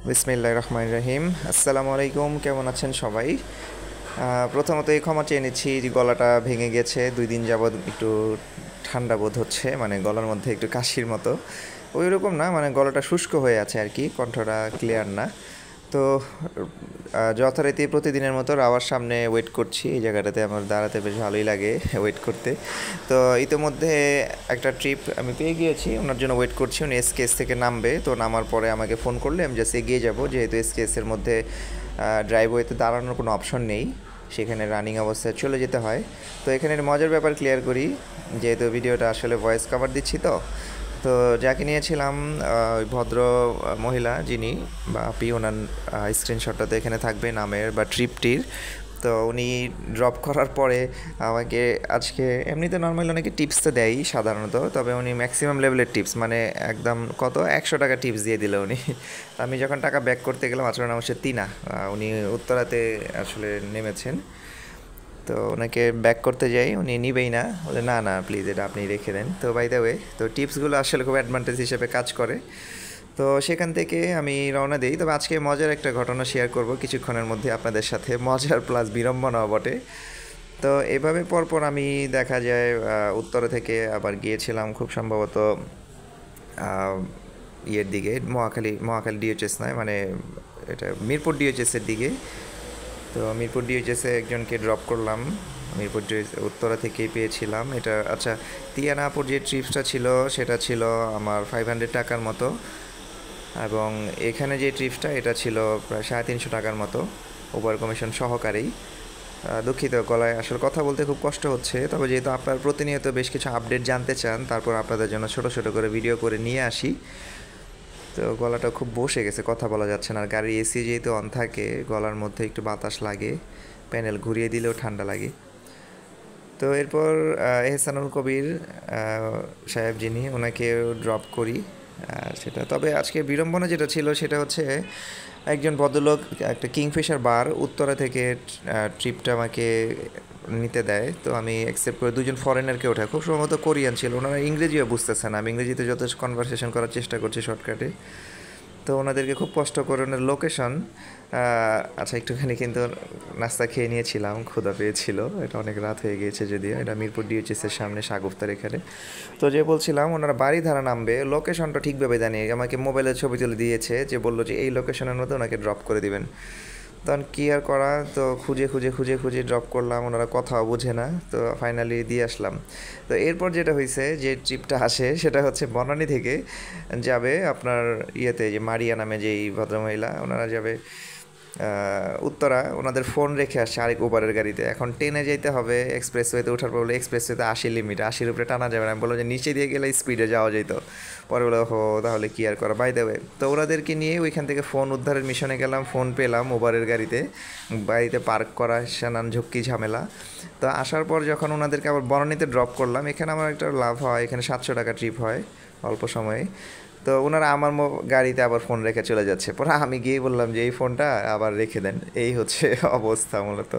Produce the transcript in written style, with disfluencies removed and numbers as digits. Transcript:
বিসমিল্লাহির রহমানির রহিম। আসসালামু আলাইকুম, কেমন আছেন সবাই? প্রথমত ক্ষমা চেয়ে নিচ্ছি যে গলাটা ভেঙে গেছে। 2 দিন যাবৎ একটু ঠান্ডা বোধ হচ্ছে, মানে গলার মধ্যে একটু কাশির মতো। ওই রকম না, মানে গলাটা শুষ্ক হয়ে আছে আর কি, কণ্ঠটা ক্লিয়ার না। তো যথারীতি প্রতিদিনের মতো রাওয়ার সামনে ওয়েট করছি। এই জায়গাটাতে আমার দাঁড়াতে বেশ ভালোই লাগে ওয়েট করতে। তো ইতিমধ্যে একটা ট্রিপ আমি পেয়ে গিয়েছি, ওনার জন্য ওয়েট করছি। উনি এসকেএস থেকে নামবে, তো নামার পরে আমাকে ফোন করলে আমি জাস্ট এগিয়ে যাব, যেহেতু এসকেএসের মধ্যে ড্রাইভওয়েতে দাঁড়ানোর কোনো অপশন নেই, সেখানে রানিং অবস্থায় চলে যেতে হয়। তো এখানে মজার ব্যাপার ক্লিয়ার করি, যেহেতু ভিডিওটা আসলে ভয়েস কভার দিচ্ছি। তো যাকে নিয়েছিলাম, ওই ভদ্র মহিলা যিনি বা আপি, ওনার স্ক্রিনশটটা তো এখানে থাকবে নামের বা ট্রিপটির। তো উনি ড্রপ করার পরে আমাকে আজকে, এমনিতে নর্মালি অনেকে টিপস তো দেয়ই সাধারণত, তবে উনি ম্যাক্সিমাম লেভেলের টিপস, মানে একদম কত 100 টাকা টিপস দিয়ে দিল উনি। আমি যখন টাকা ব্যাক করতে গেলাম, আসলে নাম হচ্ছে তিনা, উনি উত্তরাতে আসলে নেমেছেন। তো ওনাকে ব্যাক করতে যাই, উনি নিবেই না, বলে না না প্লিজ এটা আপনি রেখে দেন। তো বাই দ্য ওয়ে, তো টিপসগুলো আসলে খুব অ্যাডভান্টেজ হিসেবে কাজ করে। তো সেখান থেকে আমি রওনা দিই। তবে আজকে মজার একটা ঘটনা শেয়ার করব কিছুক্ষণের মধ্যে আপনাদের সাথে, মজার প্লাস বিড়ম্বনাও বটে। তো এভাবে পরপর আমি দেখা যায় উত্তরা থেকে আবার গিয়েছিলাম খুব সম্ভবত ইয়ের দিকে, মহাখালী ডিএইচএস নয়, মানে এটা মিরপুর ডিএইচএসের দিকে। তো মিরপুর ডিএইচএসে একজনকে ড্রপ করলাম। মিরপুর উত্তরা থেকেই পেয়েছিলাম এটা। আচ্ছা, তিয়ানাপুর যে ট্রিপসটা ছিল সেটা ছিল আমার 500 টাকার মতো, এবং এখানে যে ট্রিপসটা এটা ছিল প্রায় 350 টাকার মতো, ওভার কমিশন সহকারেই। দুঃখিত, গলায় আসলে কথা বলতে খুব কষ্ট হচ্ছে। তবে যেহেতু আপনার প্রতিনিয়ত বেশ কিছু আপডেট জানতে চান, তারপর আপনাদের জন্য ছোট ছোট করে ভিডিও করে নিয়ে আসি। তো গলাটা খুব বসে গেছে, কথা বলা যাচ্ছে না। আর গাড়ির এসি যেহেতু অন থাকে, গলার মধ্যে একটু বাতাস লাগে, প্যানেল ঘুরিয়ে দিলেও ঠান্ডা লাগে। তো এরপর এহসানুল কবির সাহেব যিনি, ওনাকে ড্রপ করি। সেটা, তবে আজকে বিড়ম্বনা যেটা ছিল সেটা হচ্ছে, একজন ভদ্রলোক একটা কিংফিশার বার উত্তরা থেকে ট্রিপটা আমাকে নিতে দেয়। তো আমি অ্যাকসেপ্ট করে, দুজন ফরেনারকে ওঠা, খুব সম্ভবত কোরিয়ান ছিল। ওনারা ইংরেজিও বুঝতেছে না, আমি ইংরেজিতে যথেষ্ট কনভারসেশন করার চেষ্টা করছি শর্টকাটে। তো ওনাদেরকে খুব কষ্ট করে ওনার লোকেশন, আচ্ছা একটুখানি কিন্তু নাস্তা খেয়ে নিয়েছিলাম, ক্ষুধা পেয়েছিল, এটা অনেক রাত হয়ে গিয়েছে যদিও। এটা মিরপুর ডিএইচএসের সামনে শাগুফতার এখানে। তো যে বলছিলাম, ওনারা বাড়ি ধারা নামবে, লোকেশনটা ঠিকভাবে জানিয়ে আমাকে মোবাইলে ছবি তুলে দিয়েছে, যে বললো যে এই লোকেশনের মধ্যে ওনাকে ড্রপ করে দিবেন। তখন কী আর করা, তো খুঁজে খুঁজে খুঁজে খুঁজে ড্রপ করলাম, ওনারা কথাও বোঝে না, তো ফাইনালি দিয়ে আসলাম। তো এরপর যেটা হয়েছে, যে ট্রিপটা আসে সেটা হচ্ছে বনানী থেকে যাবে আপনার ইয়েতে, যে মারিয়া নামে যেই ভদ্রমহিলা, ওনারা যাবে উত্তরা। ওনাদের ফোন রেখে আসছে আরেক উবারের গাড়িতে। এখন ট্রেনে যেতে হবে, এক্সপ্রেসওয়েতে ওঠার পর বলে এক্সপ্রেসওয়েতে 80 লিমিট, 80-র উপরে টানা যাবে না। আমি বললো যে নিচে দিয়ে গেলে স্পিডে যাওয়া যেত। পরে বলে হো, তাহলে কি আর করা, বাই দেবে। তো ওনাদেরকে নিয়ে ওইখান থেকে ফোন উদ্ধারের মিশনে গেলাম, ফোন পেলাম উবারের গাড়িতে। বাড়িতে পার্ক করা নানান ঝক্কি ঝামেলা। তো আসার পর যখন ওনাদেরকে আবার বনানীতে ড্রপ করলাম, এখানে আমার একটা লাভ হয়, এখানে 700 টাকা ট্রিপ হয় অল্প সময়ে। তো ওনারা আমার গাড়িতে আবার ফোন রেখে চলে যাচ্ছে, পরে আমি গিয়ে বললাম যে এই ফোনটা আবার রেখে দেন। এই হচ্ছে অবস্থা মূলত।